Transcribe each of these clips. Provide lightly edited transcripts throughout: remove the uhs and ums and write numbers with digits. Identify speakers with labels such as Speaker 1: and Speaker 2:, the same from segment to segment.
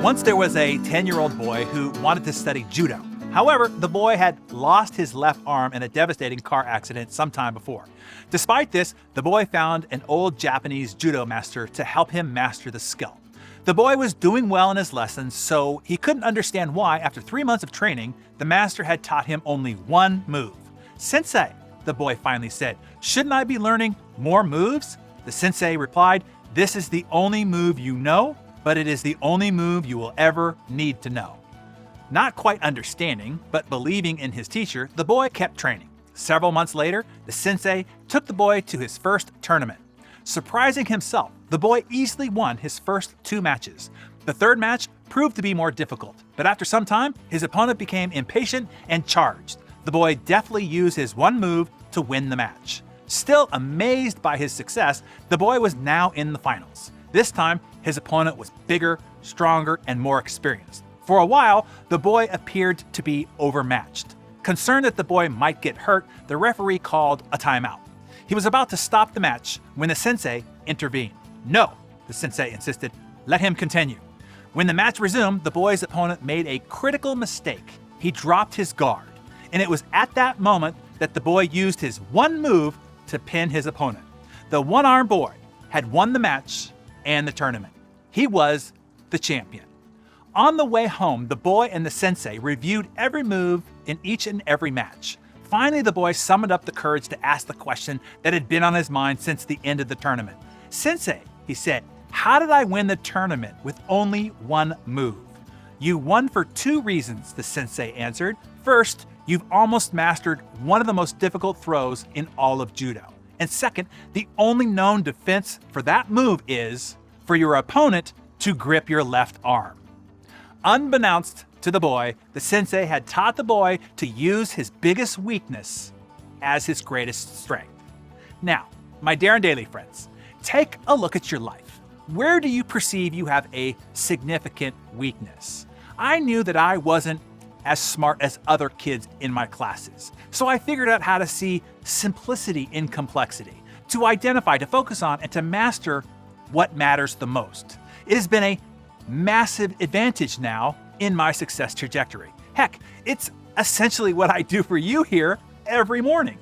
Speaker 1: Once there was a 10-year-old boy who wanted to study judo. However, the boy had lost his left arm in a devastating car accident sometime before. Despite this, the boy found an old Japanese judo master to help him master the skill. The boy was doing well in his lessons, so he couldn't understand why, after 3 months of training, the master had taught him only one move. "Sensei," the boy finally said, "shouldn't I be learning more moves?" The sensei replied, "This is the only move you know, but it is the only move you will ever need to know." Not quite understanding, but believing in his teacher, the boy kept training. Several months later, the sensei took the boy to his first tournament. Surprising himself, the boy easily won his first 2 matches. The third match proved to be more difficult, but after some time, his opponent became impatient and charged. The boy deftly used his one move to win the match. Still amazed by his success, the boy was now in the finals. This time, his opponent was bigger, stronger, and more experienced. For a while, the boy appeared to be overmatched. Concerned that the boy might get hurt, the referee called a timeout. He was about to stop the match when the sensei intervened. "No," the sensei insisted, "let him continue." When the match resumed, the boy's opponent made a critical mistake. He dropped his guard, and it was at that moment that the boy used his one move to pin his opponent. The one-armed boy had won the match and the tournament. He was the champion. On the way home, the boy and the sensei reviewed every move in each and every match. Finally, the boy summoned up the courage to ask the question that had been on his mind since the end of the tournament. "Sensei," he said, "how did I win the tournament with only one move?" "You won for 2 reasons," the sensei answered. "First, you've almost mastered one of the most difficult throws in all of judo. And second, the only known defense for that move is for your opponent to grip your left arm." Unbeknownst to the boy, the sensei had taught the boy to use his biggest weakness as his greatest strength. Now, my Darren Daily friends, take a look at your life. Where do you perceive you have a significant weakness? I knew that I wasn't as smart as other kids in my classes, so I figured out how to see simplicity in complexity, to identify, to focus on, and to master what matters the most. It has been a massive advantage now in my success trajectory. Heck, it's essentially what I do for you here every morning.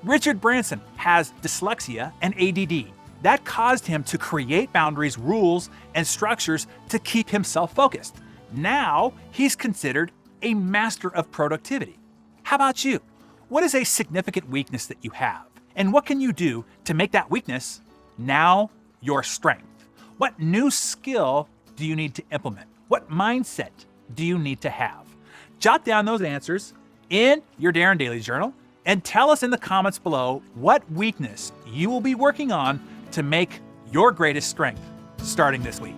Speaker 1: Richard Branson has dyslexia and ADD. That caused him to create boundaries, rules, and structures to keep himself focused. Now he's considered a master of productivity. How about you? What is a significant weakness that you have? And what can you do to make that weakness now your strength? What new skill do you need to implement? What mindset do you need to have? Jot down those answers in your Darren Daily Journal and tell us in the comments below what weakness you will be working on to make your greatest strength starting this week.